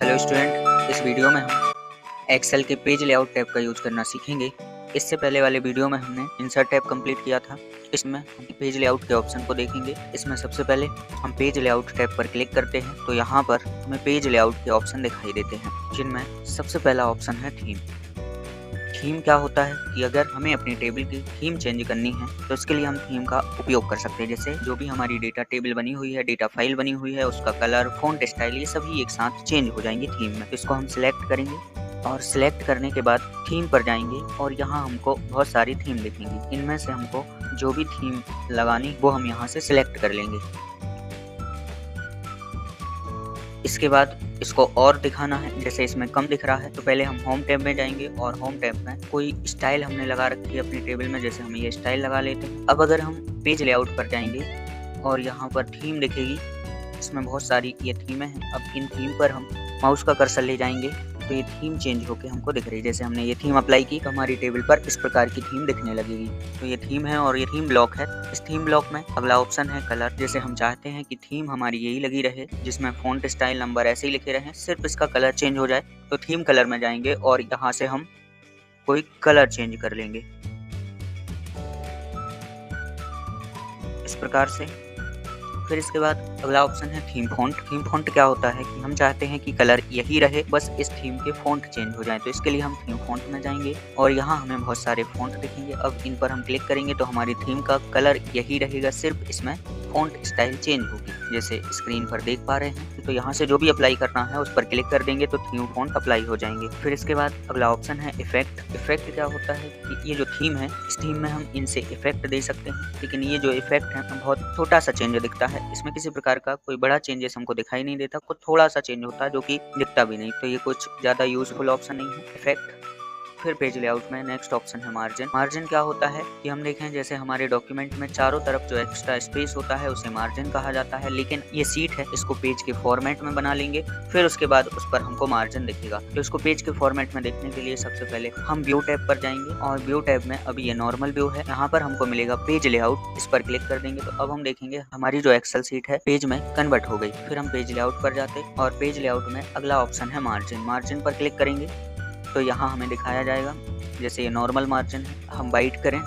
Hello student, इस video में हम एक्सेल के पेज लेआउट टैब का यूज़ करना सीखेंगे। इससे पहले वाले वीडियो में हमने इंसर्ट टैब कंप्लीट किया था। इसमें हम पेज लेआउट के ऑप्शन को देखेंगे। इसमें सबसे पहले हम पेज लेआउट टैब पर क्लिक करते हैं तो यहाँ पर हमें पेज लेआउट के ऑप्शन दिखाई देते हैं, जिनमें सबसे पहला ऑप्शन है थीम। थीम क्या होता है कि अगर हमें अपनी टेबल की थीम चेंज करनी है तो इसके लिए हम थीम का उपयोग कर सकते हैं। जैसे जो भी हमारी डेटा टेबल बनी हुई है, डेटा फाइल बनी हुई है, उसका कलर, फॉन्ट स्टाइल, ये सभी एक साथ चेंज हो जाएंगे थीम में। तो इसको हम सिलेक्ट करेंगे और सिलेक्ट करने के बाद थीम पर जाएंगे और यहाँ हमको बहुत सारी थीम दिखेंगी। इनमें से हमको जो भी थीम लगानी वो हम यहाँ से सिलेक्ट कर लेंगे। इसके बाद इसको और दिखाना है, जैसे इसमें कम दिख रहा है तो पहले हम होम टैब में जाएंगे और होम टैब में कोई स्टाइल हमने लगा रखी है अपनी टेबल में, जैसे हम ये स्टाइल लगा लेते हैं। अब अगर हम पेज लेआउट पर जाएंगे और यहाँ पर थीम दिखेगी, इसमें बहुत सारी ये थीमें हैं। अब इन थीम पर हम माउस का कर्सर ले जाएंगे तो ये थीम चेंज होके हमको दिख रही है। जैसे हमने ये थीम अप्लाई की तो हमारी टेबल पर इस प्रकार की थीम दिखने लगेगी। तो ये थीम है और ये थीम ब्लॉक है। इस थीम ब्लॉक में अगला ऑप्शन है कलर। जैसे हम चाहते हैं कि थीम हमारी यही लगी रहे, जिसमें फॉन्ट स्टाइल नंबर ऐसे ही लिखे रहे, सिर्फ इसका कलर चेंज हो जाए, तो थीम कलर में जाएंगे और यहाँ से हम कोई कलर चेंज कर लेंगे इस प्रकार से। फिर इसके बाद अगला ऑप्शन है थीम फॉन्ट। थीम फॉन्ट क्या होता है कि हम चाहते हैं कि कलर यही रहे, बस इस थीम के फॉन्ट चेंज हो जाए। तो इसके लिए हम थीम फॉन्ट में जाएंगे और यहाँ हमें बहुत सारे फॉन्ट दिखेंगे। अब इन पर हम क्लिक करेंगे तो हमारी थीम का कलर यही रहेगा, सिर्फ इसमें फॉन्ट स्टाइल चेंज होगी, जैसे स्क्रीन पर देख पा रहे हैं। तो यहाँ से जो भी अप्लाई करना है उस पर क्लिक कर देंगे तो थीम फॉन्ट अप्लाई हो जाएंगे। फिर इसके बाद अगला ऑप्शन है इफेक्ट। इफेक्ट क्या होता है कि ये जो थीम है, इस थीम में हम इनसे इफेक्ट दे सकते हैं, लेकिन ये जो इफेक्ट है बहुत छोटा सा चेंज दिखता है। इसमें किसी प्रकार का कोई बड़ा चेंजेस हमको दिखाई नहीं देता, कुछ थोड़ा सा चेंज होता है जो कि दिखता भी नहीं। तो ये कुछ ज़्यादा यूजफुल ऑप्शन नहीं है इफेक्ट। फिर पेज लेआउट में नेक्स्ट ऑप्शन है मार्जिन। मार्जिन क्या होता है कि हम देखें जैसे हमारे डॉक्यूमेंट में चारों तरफ जो एक्स्ट्रा स्पेस होता है उसे मार्जिन कहा जाता है, लेकिन ये सीट है, इसको पेज के फॉर्मेट में बना लेंगे। फिर उसके बाद उस पर हमको मार्जिन दिखेगा। तो इसको पेज के फॉर्मेट में देखने के लिए सबसे पहले हम व्यू टैब पर जाएंगे और व्यू टैब में अभी ये नॉर्मल व्यू है, यहाँ पर हमको मिलेगा पेज लेआउट। इस पर क्लिक कर देंगे तो अब हम देखेंगे हमारी जो एक्सेल सीट है पेज में कन्वर्ट हो गई। फिर हम पेज लेआउट पर जाते और पेज लेआउट में अगला ऑप्शन है मार्जिन। मार्जिन पर क्लिक करेंगे तो यहाँ हमें दिखाया जाएगा, जैसे ये नॉर्मल मार्जिन है, हम वाइट करें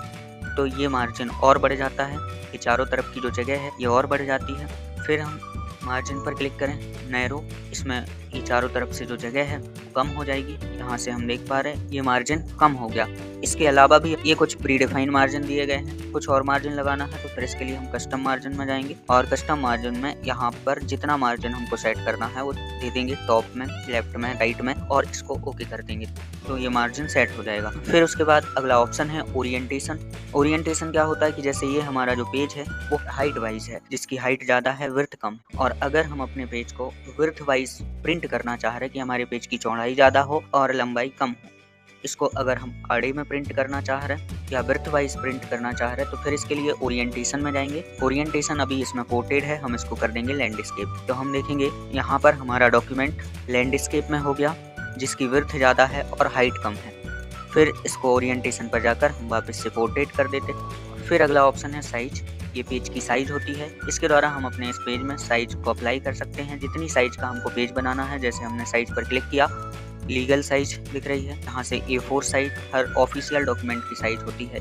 तो ये मार्जिन और बढ़ जाता है, ये चारों तरफ की जो जगह है ये और बढ़ जाती है। फिर हम मार्जिन पर क्लिक करें नैरो, इसमें ये चारों तरफ से जो जगह है कम हो जाएगी। यहाँ से हम देख पा रहे हैं ये मार्जिन कम हो गया। इसके अलावा भी ये कुछ प्री डिफाइन मार्जिन दिए गए हैं। कुछ और मार्जिन लगाना है तो फिर इसके लिए हम कस्टम मार्जिन में जाएंगे और कस्टम मार्जिन में यहाँ पर जितना मार्जिन हमको सेट करना है वो दे देंगे, टॉप में, लेफ्ट में, राइट में, और इसको ओके कर देंगे तो ये मार्जिन सेट हो जाएगा। फिर उसके बाद अगला ऑप्शन है ओरिएंटेशन। ओरिएंटेशन क्या होता है कि जैसे ये हमारा जो पेज है वो हाइट वाइज है, जिसकी हाइट ज़्यादा है विड्थ कम, और अगर हम अपने पेज को विड्थ वाइज प्रिंट करना चाह रहे हैं कि हमारे पेज की चौड़ाई ज़्यादा हो और लंबाई कम हो, इसको अगर हम आड़े में प्रिंट करना चाह रहे हैं या विड्थ वाइज प्रिंट करना चाह रहे हैं तो फिर इसके लिए ओरिएंटेशन में जाएंगे। ओरिएंटेशन अभी इसमें पोर्ट्रेट है, हम इसको कर देंगे लैंडस्केप। तो हम देखेंगे यहाँ पर हमारा डॉक्यूमेंट लैंडस्केप में हो गया, जिसकी विड्थ ज़्यादा है और हाइट कम है। फिर इसको ओरिएंटेशन पर जाकर हम वापस से पोर्ट्रेट कर देते। फिर अगला ऑप्शन है साइज। ये पेज की साइज होती है, इसके द्वारा हम अपने इस पेज में साइज को अप्लाई कर सकते हैं, जितनी साइज का हमको पेज बनाना है। जैसे हमने साइज पर क्लिक किया, लीगल साइज दिख रही है, यहाँ से A4 साइज, हर ऑफिशियल डॉक्यूमेंट की साइज होती है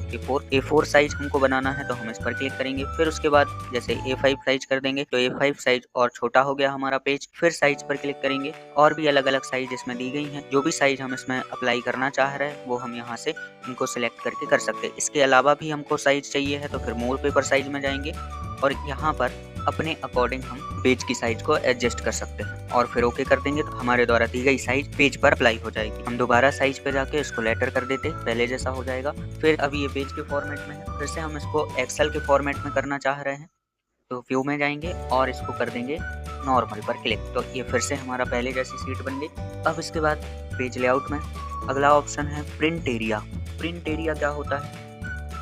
A4 साइज हमको बनाना है तो हम इस पर क्लिक करेंगे। फिर उसके बाद जैसे A5 साइज कर देंगे तो A5 साइज और छोटा हो गया हमारा पेज। फिर साइज पर क्लिक करेंगे और भी अलग अलग साइज इसमें दी गई हैं। जो भी साइज हम इसमें अप्लाई करना चाह रहे हैं वो हम यहाँ से इनको सिलेक्ट करके कर सकते हैं। इसके अलावा भी हमको साइज चाहिए है तो फिर मोर पेपर साइज में जाएंगे और यहाँ पर अपने अकॉर्डिंग हम पेज की साइज को एडजस्ट कर सकते हैं और फिर ओके कर देंगे तो हमारे द्वारा दी गई साइज पेज पर अप्लाई हो जाएगी। हम दोबारा साइज पे जाके इसको लेटर कर देते, पहले जैसा हो जाएगा। फिर अभी ये पेज के फॉर्मेट में है, फिर से हम इसको एक्सेल के फॉर्मेट में करना चाह रहे हैं तो व्यू में जाएंगे और इसको कर देंगे नॉर्मल पर क्लिक, तो ये फिर से हमारा पहले जैसी सीट बन गई। अब इसके बाद पेज लेआउट में अगला ऑप्शन है प्रिंट एरिया। प्रिंट एरिया क्या होता है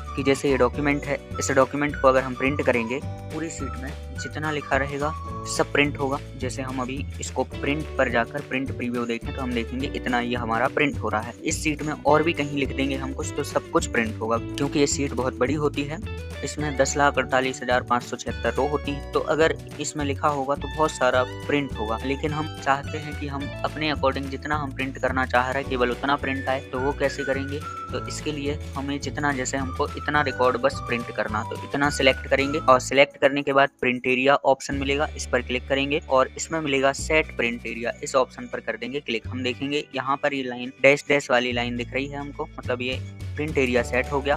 कि जैसे ये डॉक्यूमेंट है, इस डॉक्यूमेंट को अगर हम प्रिंट करेंगे पूरी सीट में जितना लिखा रहेगा सब प्रिंट होगा। जैसे हम अभी इसको प्रिंट पर जाकर प्रिंट प्रीव्यू देखें तो हम देखेंगे इतना ये हमारा प्रिंट हो रहा है। इस सीट में और भी कहीं लिख देंगे हम कुछ तो सब कुछ प्रिंट होगा, क्योंकि ये सीट बहुत बड़ी होती है। इसमें 10,48,576 रो होती है, तो अगर इसमें लिखा होगा तो बहुत सारा प्रिंट होगा। लेकिन हम चाहते हैं कि हम अपने अकॉर्डिंग जितना हम प्रिंट करना चाह रहे हैं केवल उतना प्रिंट आए, तो वो कैसे करेंगे? तो इसके लिए हमें जितना, जैसे हमको इतना रिकॉर्ड बस प्रिंट करना, तो इतना सिलेक्ट करेंगे और सिलेक्ट करने के बाद प्रिंट एरिया ऑप्शन मिलेगा, इस पर क्लिक करेंगे और इसमें मिलेगा सेट प्रिंट एरिया, इस ऑप्शन पर कर देंगे क्लिक। हम देखेंगे यहाँ पर ये लाइन डैश डैश वाली लाइन दिख रही है हमको, मतलब ये प्रिंट एरिया सेट हो गया।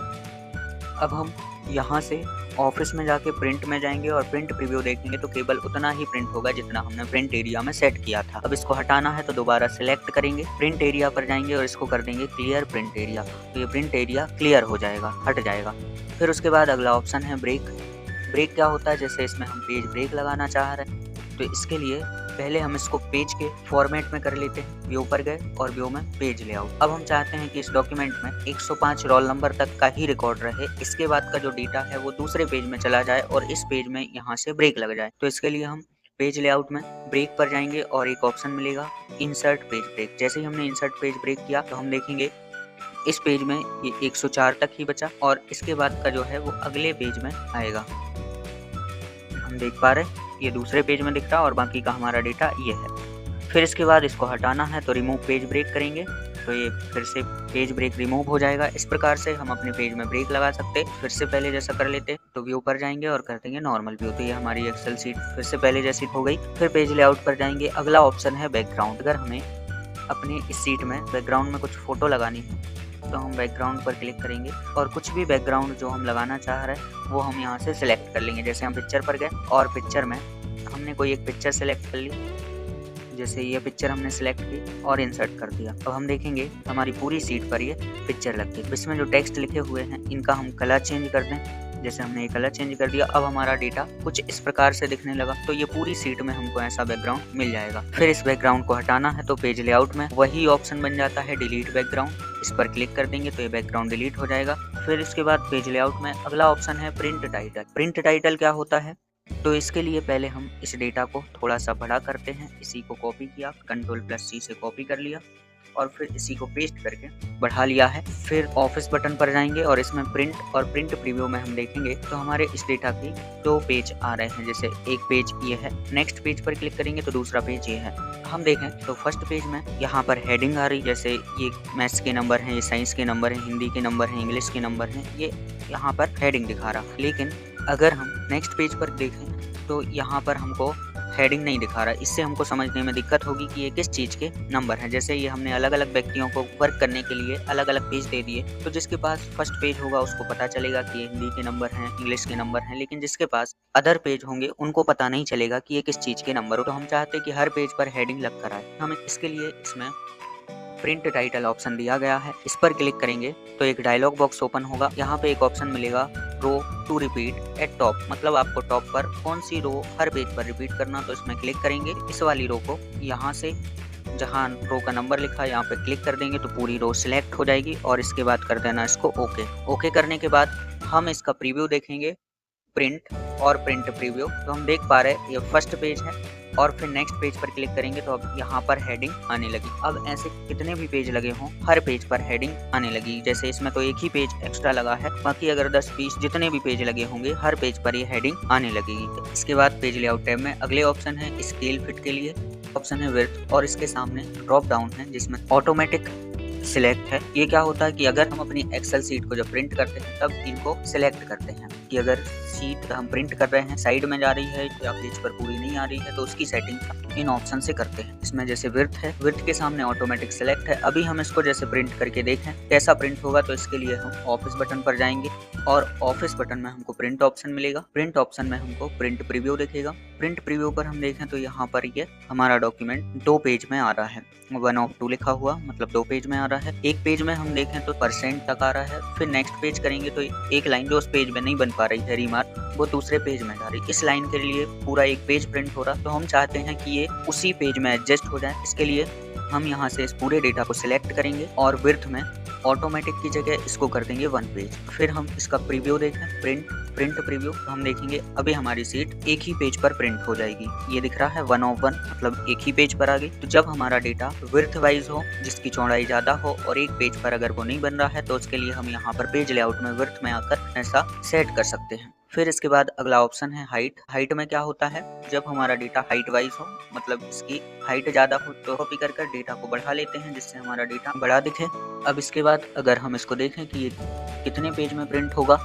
अब हम यहाँ से ऑफिस में जाके प्रिंट में जाएंगे और प्रिंट प्रीव्यू देखेंगे तो केवल उतना ही प्रिंट होगा जितना हमने प्रिंट एरिया में सेट किया था। अब इसको हटाना है तो दोबारा सिलेक्ट करेंगे, प्रिंट एरिया पर जाएंगे और इसको कर देंगे क्लियर प्रिंट एरिया, तो ये प्रिंट एरिया क्लियर हो जाएगा, हट जाएगा। फिर उसके बाद अगला ऑप्शन है ब्रेक। ब्रेक क्या होता है? जैसे इसमें हम पेज ब्रेक लगाना चाह रहे हैं, तो इसके लिए पहले हम इसको पेज के फॉर्मेट में कर लेते हैं। व्यू पर गए और व्यू में पेज लेआउट। अब हम चाहते हैं कि इस डॉक्यूमेंट में 105 रोल नंबर तक का ही रिकॉर्ड रहे, इसके बाद का जो डेटा है वो दूसरे पेज में चला जाए और इस पेज में यहाँ से ब्रेक लग जाए। तो इसके लिए हम पेज लेआउट में ब्रेक पर जाएंगे और एक ऑप्शन मिलेगा इंसर्ट पेज ब्रेक। जैसे ही हमने इंसर्ट पेज ब्रेक किया तो हम देखेंगे इस पेज में ये 104 तक ही बचा और इसके बाद का जो है वो अगले पेज में आएगा। हम देख पा रहे हैं ये दूसरे पेज में दिख रहा है और बाकी का हमारा डेटा ये है। फिर इसके बाद इसको हटाना है तो रिमूव पेज ब्रेक करेंगे, तो ये फिर से पेज ब्रेक रिमूव हो जाएगा। इस प्रकार से हम अपने पेज में ब्रेक लगा सकते। फिर से पहले जैसा कर लेते तो व्यू पर जाएंगे और कर देंगे नॉर्मल व्यू, तो ये हमारी एक्सेल सीट फिर से पहले जैसी हो गई। फिर पेज लेआउट पर जाएंगे, अगला ऑप्शन है बैकग्राउंड। अगर हमें अपने इस सीट में बैकग्राउंड में कुछ फोटो लगानी है तो हम बैकग्राउंड पर क्लिक करेंगे और कुछ भी बैकग्राउंड जो हम लगाना चाह रहे हैं वो हम यहाँ से सिलेक्ट कर लेंगे। जैसे हम पिक्चर पर गए और पिक्चर में हमने कोई एक पिक्चर सेलेक्ट कर ली, जैसे ये पिक्चर हमने सेलेक्ट की और इंसर्ट कर दिया। अब हम देखेंगे हमारी पूरी सीट पर ये पिक्चर लग गई। इसमें जो टेक्स्ट लिखे हुए हैं इनका हम कलर चेंज कर दें। जैसे हमने ये कलर चेंज कर दिया, अब हमारा डेटा कुछ इस प्रकार से दिखने लगा, तो ये पूरी सीट में हमको ऐसा बैकग्राउंड मिल जाएगा। फिर इस बैकग्राउंड को हटाना है तो पेज लेआउट में वही ऑप्शन बन जाता है डिलीट बैकग्राउंड, इस पर क्लिक कर देंगे तो ये बैकग्राउंड डिलीट हो जाएगा। फिर इसके बाद पेज लेआउट में अगला ऑप्शन है प्रिंट टाइटल। प्रिंट टाइटल क्या होता है? तो इसके लिए पहले हम इस डेटा को थोड़ा सा बड़ा करते हैं। इसी को कॉपी किया, Ctrl+C से कॉपी कर लिया और फिर इसी को पेस्ट करके बढ़ा लिया है। फिर ऑफिस बटन पर जाएंगे और इसमें प्रिंट और प्रिंट प्रीव्यू में हम देखेंगे तो हमारे इस डेटा के 2 पेज आ रहे हैं। जैसे एक पेज ये है, नेक्स्ट पेज पर क्लिक करेंगे तो दूसरा पेज ये है। हम देखें तो फर्स्ट पेज में यहाँ पर हेडिंग आ रही, जैसे ये मैथ्स के नंबर हैं, ये साइंस के नंबर हैं, हिंदी के नंबर हैं, इंग्लिश के नंबर हैं, ये यहाँ पर हेडिंग दिखा रहा। लेकिन अगर हम नेक्स्ट पेज पर देखें तो यहाँ पर हमको हेडिंग नहीं दिखा रहा। इससे हमको समझने में दिक्कत होगी कि ये किस चीज़ के नंबर हैं। जैसे ये हमने अलग अलग व्यक्तियों को वर्क करने के लिए अलग अलग पेज दे दिए, तो जिसके पास फर्स्ट पेज होगा उसको पता चलेगा कि ये हिंदी के नंबर हैं, इंग्लिश के नंबर हैं, लेकिन जिसके पास अदर पेज होंगे उनको पता नहीं चलेगा कि ये किस चीज़ के नंबर हो। तो हम चाहते हैं कि हर पेज पर हेडिंग लग कर आए। हम इसके लिए इसमें प्रिंट टाइटल ऑप्शन दिया गया है, इस पर क्लिक करेंगे तो एक डायलॉग बॉक्स ओपन होगा। यहाँ पे एक ऑप्शन मिलेगा रो टू रिपीट एट टॉप, मतलब आपको टॉप पर कौन सी रो हर पेज पर रिपीट करना, तो इसमें क्लिक करेंगे। इस वाली रो को यहाँ से जहाँ रो का नंबर लिखा है यहाँ पे क्लिक कर देंगे तो पूरी रो सिलेक्ट हो जाएगी और इसके बाद कर देना इसको ओके। ओके करने के बाद हम इसका प्रीव्यू देखेंगे, प्रिंट और प्रिंट प्रीव्यू। तो हम देख पा रहे हैं ये फर्स्ट पेज है और फिर नेक्स्ट पेज पर क्लिक करेंगे तो अब यहाँ पर हेडिंग आने लगी। अब ऐसे कितने भी पेज लगे हों हर पेज पर हेडिंग आने लगी। जैसे इसमें तो एक ही पेज एक्स्ट्रा लगा है, बाकी अगर 10-20 जितने भी पेज लगे होंगे हर पेज पर ये हेडिंग आने लगेगी। इसके बाद पेज लेआउट टैब में अगले ऑप्शन है स्केल फिट के लिए, ऑप्शन है विड्थ और इसके सामने ड्रॉप डाउन है जिसमें ऑटोमेटिक सिलेक्ट है। ये क्या होता है कि अगर हम अपनी एक्सेल सीट को जब प्रिंट करते हैं तब इनको सिलेक्ट करते हैं कि अगर सीट हम प्रिंट कर रहे हैं साइड में जा रही है या पेज पर पूरी नहीं आ रही है तो उसकी सेटिंग इन ऑप्शन से करते हैं। इसमें जैसे विड्थ है, विड्थ के सामने ऑटोमेटिक सिलेक्ट है। अभी हम इसको जैसे प्रिंट करके देखें कैसा प्रिंट होगा, तो इसके लिए हम ऑफिस बटन पर जाएंगे और ऑफिस बटन में हमको प्रिंट ऑप्शन मिलेगा। प्रिंट ऑप्शन में हमको प्रिंट प्रीव्यू दिखेगा। प्रिंट प्रीव्यू पर हम देखें तो यहाँ पर ये हमारा डॉक्यूमेंट 2 पेज में आ रहा है, 1 of 2 लिखा हुआ, मतलब 2 पेज में आ रहा है। एक पेज में हम देखें तो % तक आ रहा है। फिर नेक्स्ट पेज करेंगे तो एक लाइन जो उस पेज में नहीं बन पा रही है रिमार्क, वो दूसरे पेज में जा रही। इस लाइन के लिए पूरा एक पेज प्रिंट हो रहा, तो हम चाहते हैं कि ये उसी पेज में एडजस्ट हो जाए। इसके लिए हम यहाँ से इस पूरे डेटा को सिलेक्ट करेंगे और विड्थ में ऑटोमेटिक की जगह इसको कर देंगे 1 पेज। फिर हम इसका प्रीव्यू देखें, प्रिंट प्रीव्यू, तो हम देखेंगे अभी हमारी सीट एक ही पेज पर प्रिंट हो जाएगी। ये दिख रहा है 1 of 1, मतलब एक ही पेज पर आ गई। तो जब हमारा डेटा विड्थ वाइज हो, जिसकी चौड़ाई ज्यादा हो और एक पेज पर अगर वो नहीं बन रहा है, तो उसके लिए हम यहाँ पर पेज लेआउट में विड्थ में आकर ऐसा सेट कर सकते हैं। फिर इसके बाद अगला ऑप्शन है हाइट। हाइट में क्या होता है, जब हमारा डेटा हाइट वाइज हो, मतलब इसकी हाइट ज्यादा हो, तो कॉपी कर डेटा को बढ़ा लेते हैं जिससे हमारा डेटा बड़ा दिखे। अब इसके बाद अगर हम इसको देखें कि ये कितने पेज में प्रिंट होगा,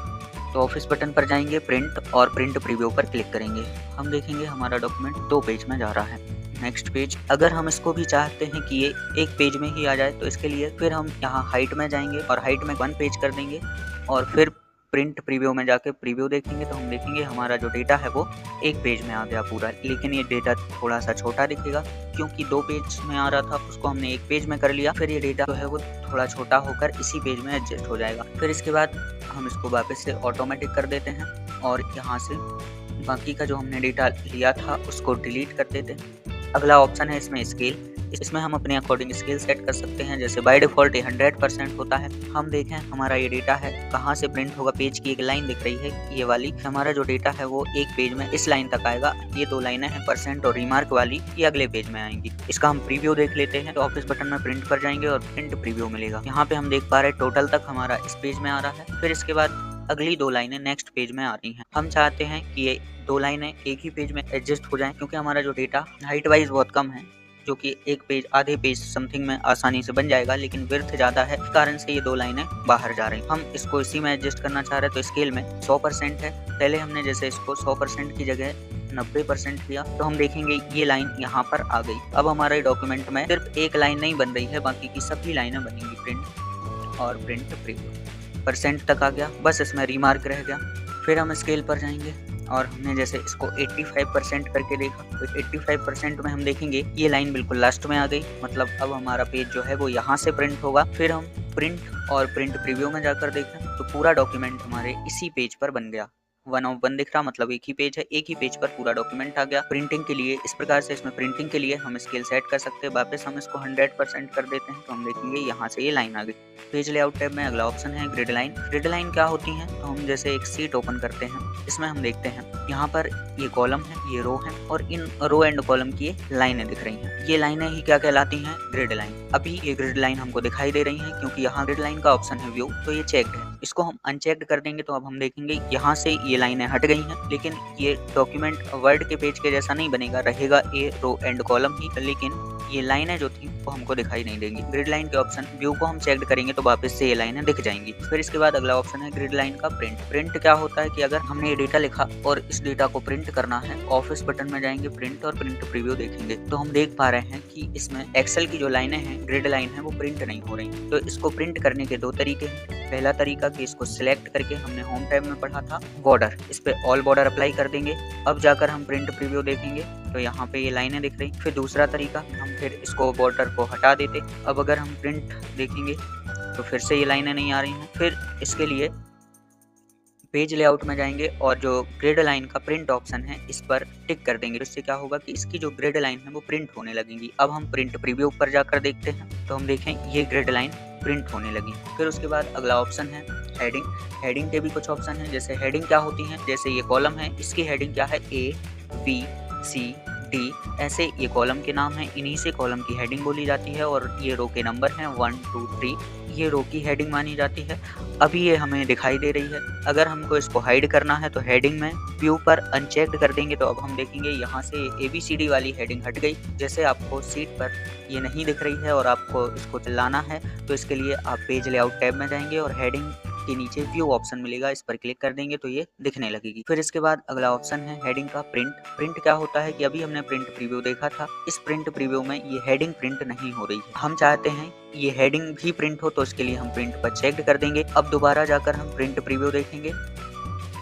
तो ऑफिस बटन पर जाएंगे, प्रिंट और प्रिंट प्रीव्यू पर क्लिक करेंगे। हम देखेंगे हमारा डॉक्यूमेंट 2 पेज में जा रहा है। नेक्स्ट पेज, अगर हम इसको भी चाहते हैं कि ये एक पेज में ही आ जाए, तो इसके लिए फिर हम यहाँ हाइट में जाएंगे और हाइट में 1 पेज कर देंगे और फिर प्रिंट प्रीव्यू में जाके प्रीव्यू देखेंगे, तो हम देखेंगे हमारा जो डेटा है वो एक पेज में आ गया पूरा। लेकिन ये डेटा थोड़ा सा छोटा दिखेगा क्योंकि 2 पेज में आ रहा था, उसको हमने एक पेज में कर लिया। फिर ये डेटा जो है वो थोड़ा छोटा होकर इसी पेज में एडजस्ट हो जाएगा। फिर इसके बाद हम इसको वापस से ऑटोमेटिक कर देते हैं और यहाँ से बाकी का जो हमने डेटा लिया था उसको डिलीट कर देते हैं। अगला ऑप्शन है इसमें स्केल। इसमें हम अपने अकॉर्डिंग स्केल सेट कर सकते हैं। जैसे बाय डिफॉल्ट ये 100% होता है। हम देखें हमारा ये डेटा है कहाँ से प्रिंट होगा, पेज की एक लाइन दिख रही है ये वाली, हमारा जो डेटा है वो एक पेज में इस लाइन तक आएगा। ये 2 लाइनें हैं परसेंट और रिमार्क वाली, ये अगले पेज में आएंगी। इसका हम प्रीव्यू देख लेते हैं। तो ऑफिस बटन में प्रिंट पर जाएंगे और प्रिंट प्रीव्यू मिलेगा। यहाँ पे हम देख पा रहे हैं टोटल तक हमारा इस पेज में आ रहा है। फिर इसके बाद अगली 2 लाइनें नेक्स्ट पेज में आ रही हैं। हम चाहते हैं कि ये 2 लाइनें एक ही पेज में एडजस्ट हो जाएं, क्योंकि हमारा जो डेटा हाइट वाइज बहुत कम है, जो कि एक पेज आधे पेज समथिंग में आसानी से बन जाएगा, लेकिन विड्थ ज्यादा है, इस कारण से ये 2 लाइनें बाहर जा रही। हम इसको इसी में एडजस्ट करना चाह रहे हैं, तो स्केल में 100% है। पहले हमने जैसे इसको 100% की जगह 90% किया, तो हम देखेंगे ये लाइन यहाँ पर आ गई। अब हमारे डॉक्यूमेंट में सिर्फ एक लाइन नहीं बन रही है, बाकी की सभी लाइनें बनेंगी। प्रिंट और प्रिंट प्रीव्यू परसेंट तक आ गया, बस इसमें रिमार्क रह गया। फिर हम स्केल पर जाएंगे और हमने जैसे इसको 85% करके देखा, तो 85% में हम देखेंगे ये लाइन बिल्कुल लास्ट में आ गई, मतलब अब हमारा पेज जो है वो यहाँ से प्रिंट होगा। फिर हम प्रिंट और प्रिंट प्रीव्यू में जाकर देखें तो पूरा डॉक्यूमेंट हमारे इसी पेज पर बन गया। 1 of 1 दिख रहा, मतलब एक ही पेज है, एक ही पेज पर पूरा डॉक्यूमेंट आ गया। प्रिंटिंग के लिए इस प्रकार से इसमें प्रिंटिंग के लिए हम स्केल सेट कर सकते हैं। वापस हम इसको 100% कर देते हैं, तो हम देखेंगे यहाँ से ये लाइन आ गई। पेज लेआउट टैब में अगला ऑप्शन है ग्रिड लाइन। ग्रिड लाइन क्या होती है, तो हम जैसे एक सीट ओपन करते हैं, इसमें हम देखते हैं यहाँ पर ये कॉलम है, ये रो है और इन रो एंड कॉलम की लाइनें दिख रही हैं। ये लाइनें ही क्या कहलाती हैं, ग्रिड लाइन। अभी ये ग्रिड लाइन हमको दिखाई दे रही हैं क्योंकि यहाँ ग्रिड लाइन का ऑप्शन है व्यू, तो ये चेक्ड है। इसको हम अनचेक्ड कर देंगे तो अब हम देखेंगे यहाँ से ये लाइनें हट गई हैं, लेकिन ये डॉक्यूमेंट वर्ड के पेज के जैसा नहीं बनेगा, रहेगा ये रो एंड कॉलम ही, लेकिन ये लाइनें जो थी वो हमको दिखाई नहीं देंगी। ग्रिड लाइन के ऑप्शन व्यू को हम चेक करेंगे तो वापस से ये लाइनें दिख जाएंगी। फिर इसके बाद अगला ऑप्शन है ग्रिड लाइन का प्रिंट। प्रिंट क्या होता है कि अगर हमने ये डेटा लिखा और इस डेटा को प्रिंट करना है, ऑफिस बटन में जाएंगे, प्रिंट और प्रिंट प्रीव्यू देखेंगे, तो हम देख पा रहे हैं कि इसमें एक्सेल की जो लाइनें हैं, ग्रिड लाइन है, वो प्रिंट नहीं हो रही। तो इसको प्रिंट करने के 2 तरीके हैं। पहला तरीका कि इसको सिलेक्ट करके, हमने होम टैब में पढ़ा था बॉर्डर, इस पे ऑल बॉर्डर अप्लाई कर देंगे। अब जाकर हम प्रिंट प्रीव्यू देखेंगे तो यहाँ पे ये लाइनें दिख रही। फिर दूसरा तरीका, हम फिर इसको बॉर्डर को हटा देते। अब अगर हम प्रिंट देखेंगे तो फिर से ये लाइनें नहीं आ रही हैं। फिर इसके लिए पेज लेआउट में जाएंगे और जो ग्रिड लाइन का प्रिंट ऑप्शन है इस पर टिक कर देंगे। इससे क्या होगा कि इसकी जो ग्रिड लाइन है वो प्रिंट होने लगेंगी। अब हम प्रिंट प्रीव्यू पर जाकर देखते हैं तो हम देखें ये ग्रिड लाइन प्रिंट होने लगी। फिर उसके बाद अगला ऑप्शन है हेडिंग। हेडिंग के भी कुछ ऑप्शन है। जैसे हेडिंग क्या होती है, जैसे ये कॉलम है, इसकी हेडिंग क्या है, A, B, C, D, ऐसे ये कॉलम के नाम है, इन्हीं से कॉलम की हेडिंग बोली जाती है। और ये रो के नंबर हैं 1, 2, 3, ये रो की हेडिंग मानी जाती है। अभी ये हमें दिखाई दे रही है। अगर हमको इसको हाइड करना है तो हेडिंग में व्यू पर अनचेक्ड कर देंगे, तो अब हम देखेंगे यहाँ से ABCD वाली हेडिंग हट गई। जैसे आपको सीट पर ये नहीं दिख रही है और आपको इसको चलाना है, तो इसके लिए आप पेज लेआउट टैब में जाएंगे और हेडिंग के नीचे व्यू ऑप्शन मिलेगा, इस पर क्लिक कर देंगे तो ये दिखने लगेगी। फिर इसके बाद अगला ऑप्शन है हेडिंग का प्रिंट। प्रिंट क्या होता है कि अभी हमने प्रिंट प्रीव्यू देखा था, इस प्रिंट प्रीव्यू में ये हेडिंग प्रिंट नहीं हो रही है। हम चाहते हैं ये हेडिंग भी प्रिंट हो, तो इसके लिए हम प्रिंट पर चेक कर देंगे। अब दोबारा जाकर हम प्रिंट प्रीव्यू देखेंगे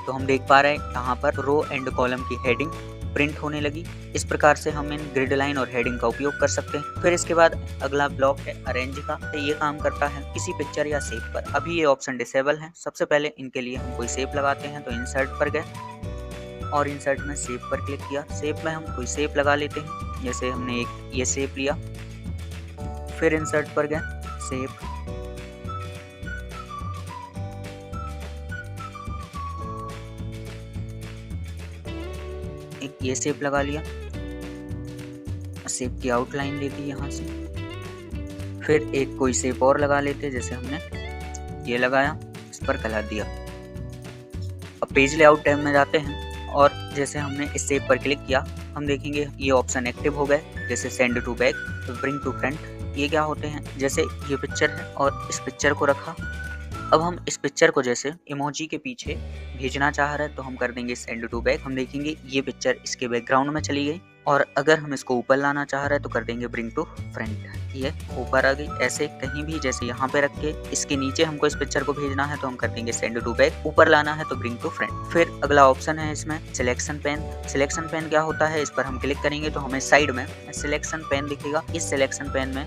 तो हम देख पा रहे हैं यहाँ पर रो एंड कॉलम की हेडिंग प्रिंट होने लगी। इस प्रकार से हम इन ग्रिड लाइन और हेडिंग का उपयोग कर सकते हैं। फिर इसके बाद अगला ब्लॉक है अरेंज का। ये काम करता है किसी पिक्चर या शेप पर। अभी ये ऑप्शन डिसेबल है। सबसे पहले इनके लिए हम कोई शेप लगाते हैं, तो इंसर्ट पर गए और इंसर्ट में शेप पर क्लिक किया। शेप में हम कोई शेप लगा लेते हैं, जैसे हमने एक ये शेप लिया। फिर इंसर्ट पर गए, शेप, ये शेप लगा लिया, शेप की आउटलाइन दे दी यहाँ से। फिर एक कोई शेप और लगा लेते, जैसे हमने ये लगाया, इस पर कलर दिया। अब पेज लेआउट टैब में जाते हैं और जैसे हमने इस शेप पर क्लिक किया, हम देखेंगे ये ऑप्शन एक्टिव हो गए, जैसे send to back, bring to front. ये क्या होते हैं, जैसे ये पिक्चर है और इस पिक्चर को रखा, अब हम इस पिक्चर को जैसे इमोजी के पीछे भेजना चाह रहे हैं तो हम कर देंगे सेंड टू बैक। हम देखेंगे ये पिक्चर इसके बैकग्राउंड में चली गई, और अगर हम इसको ऊपर लाना चाह रहे हैं तो कर देंगे ब्रिंग टू फ्रंट, ये ऊपर आ गई। ऐसे कहीं भी जैसे यहाँ पे रख के इसके नीचे हमको इस पिक्चर को भेजना है तो हम कर देंगे सेंड टू बैक, ऊपर लाना है तो ब्रिंग टू फ्रंट। फिर अगला ऑप्शन है इसमें सिलेक्शन पेन। सिलेक्शन पेन क्या होता है, इस पर हम क्लिक करेंगे तो हमें साइड में सिलेक्शन पेन दिखेगा। इस सिलेक्शन पेन में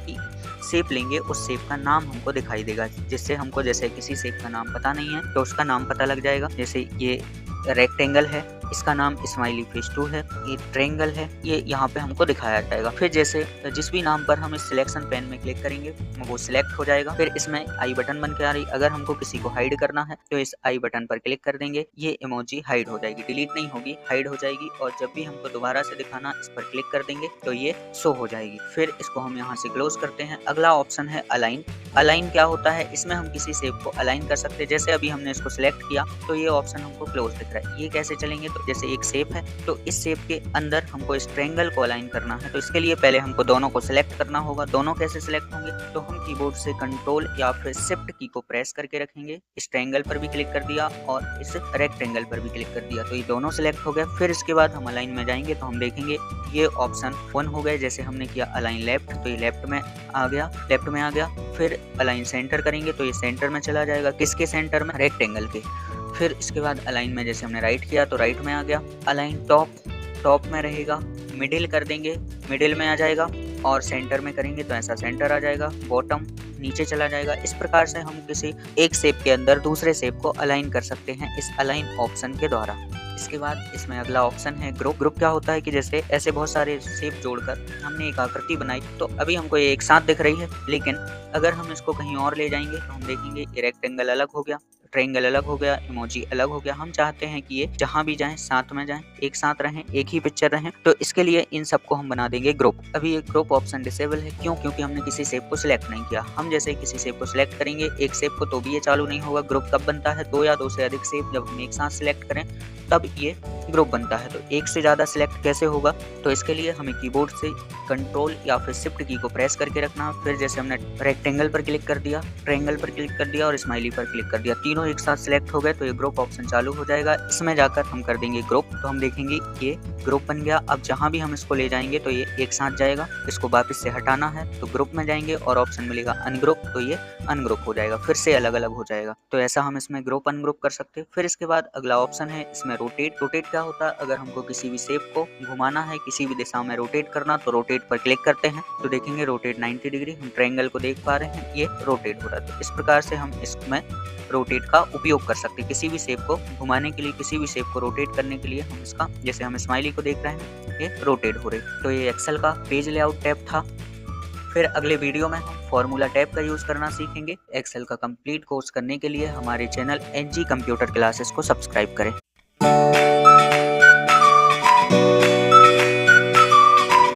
शेप लेंगे, उस शेप का नाम हमको दिखाई देगा, जिससे हमको जैसे किसी शेप का नाम पता नहीं है तो उसका नाम पता लग जाएगा। जैसे ये रेक्टेंगल है, इसका नाम स्माइली फेस 2 है, ये ट्रायंगल है, ये यहाँ पे हमको दिखाया जाएगा। फिर जैसे जिस भी नाम पर हम इस सिलेक्शन पेन में क्लिक करेंगे वो सिलेक्ट हो जाएगा। फिर इसमें आई बटन बन के आ रही, अगर हमको किसी को हाइड करना है तो इस आई बटन पर क्लिक कर देंगे, ये इमोजी हाइड हो जाएगी, डिलीट नहीं होगी, हाइड हो जाएगी। और जब भी हमको दोबारा से दिखाना, इस पर क्लिक कर देंगे तो ये शो हो जाएगी। फिर इसको हम यहाँ से क्लोज करते हैं। अगला ऑप्शन है अलाइन। अलाइन क्या होता है, इसमें हम किसी शेप को अलाइन कर सकते हैं। जैसे अभी हमने इसको सिलेक्ट किया तो ये ऑप्शन हमको क्लोज दिख रहा है। ये कैसे चलेंगे, तो जैसे एक शेप है तो इस शेप के अंदर हमको इस ट्रायंगल को अलाइन करना है, तो इसके लिए पहले हमको दोनों को सिलेक्ट करना होगा। दोनों कैसे सिलेक्ट होंगे, तो हम कीबोर्ड से कंट्रोल या फिर शिफ्ट की को प्रेस करके रखेंगे, इस ट्रायंगल पर भी क्लिक कर दिया और इस रेक्टेंगल पर भी क्लिक कर दिया, तो ये दोनों सिलेक्ट हो गए। फिर इसके बाद हम अलाइन में जाएंगे तो हम देखेंगे ये ऑप्शन 1 हो गए। जैसे हमने किया अलाइन लेफ्ट तो ये लेफ्ट में आ गया, लेफ्ट में आ गया। फिर अलाइन सेंटर करेंगे तो ये सेंटर में चला जाएगा, किसके सेंटर में, रेक्टेंगल के। फिर इसके बाद अलाइन में जैसे हमने राइट किया तो राइट में आ गया। अलाइन टॉप में रहेगा, मिडिल कर देंगे, मिडिल में आ जाएगा, और सेंटर में करेंगे तो ऐसा सेंटर आ जाएगा। बॉटम नीचे चला जाएगा। इस प्रकार से हम किसी एक शेप के अंदर दूसरे शेप को अलाइन कर सकते हैं इस अलाइन ऑप्शन के द्वारा। इसके बाद इसमें अगला ऑप्शन है ग्रुप। ग्रुप क्या होता है कि जैसे ऐसे बहुत सारे शेप जोड़कर हमने एक आकृति बनाई, तो अभी हमको ये एक साथ दिख रही है, लेकिन अगर हम इसको कहीं और ले जाएंगे तो हम देखेंगे ये रेक्टेंगल अलग हो गया, ट्रायंगल अलग हो गया, इमोजी अलग हो गया। हम चाहते हैं कि ये जहां भी जाएं साथ में जाएं, एक साथ रहें, एक ही पिक्चर रहें, तो इसके लिए इन सबको हम बना देंगे ग्रुप। अभी ये ग्रुप ऑप्शन डिसेबल है, क्यों, क्योंकि हमने किसी शेप को सिलेक्ट नहीं किया। हम जैसे किसी शेप को सिलेक्ट करेंगे एक शेप को, तो भी ये चालू नहीं होगा। ग्रुप कब बनता है, 2 या 2 से अधिक शेप जब हम एक साथ सिलेक्ट करें तब ये ग्रुप बनता है। तो एक से ज्यादा सिलेक्ट कैसे होगा, तो इसके लिए हमें कीबोर्ड से कंट्रोल या फिर शिफ्ट की को प्रेस करके रखना। फिर जैसे हमने रेक्टेंगल पर क्लिक कर दिया, ट्रायंगल पर क्लिक कर दिया और स्माइली पर क्लिक कर दिया, तीनों एक साथ सिलेक्ट हो गए तो ये ग्रुप ऑप्शन चालू हो जाएगा। इसमें जाकर हम कर देंगे ग्रुप, तो हम देखेंगे ये ग्रुप बन गया। अब जहां भी हम इसको ले जाएंगे तो ये एक साथ जाएगा। इसको वापस से हटाना है तो ग्रुप में जाएंगे और ऑप्शन मिलेगा अनग्रुप, तो ये अनग्रुप हो जाएगा, फिर से अलग अलग हो जाएगा। तो ऐसा हम इसमें ग्रुप अनग्रुप कर सकते हैं। फिर इसके बाद अगला ऑप्शन है इसमें रोटेट। रोटेट क्या होता है, अगर हमको किसी भी शेप को घुमाना है, किसी भी दिशा में रोटेट करना, तो रोटेट पर क्लिक करते हैं तो देखेंगे रोटेट 90 डिग्री। हम ट्रायंगल को देख पा रहे हैं, ये रोटेट हो रहा है। तो इस प्रकार से हम इसमें रोटेट का उपयोग कर सकते हैं। किसी भी शेप को घुमाने के लिए, किसी भी शेप को रोटेट करने के लिए हम इसका, जैसे हम स्माइली को देख रहे हैं ये रोटेट हो रही। तो ये एक्सेल का पेज लेआउट टैब था। फिर अगले वीडियो में हम फॉर्मूला टैब का यूज करना सीखेंगे। एक्सेल का कंप्लीट कोर्स करने के लिए हमारे चैनल NG कंप्यूटर क्लासेस को सब्सक्राइब करें।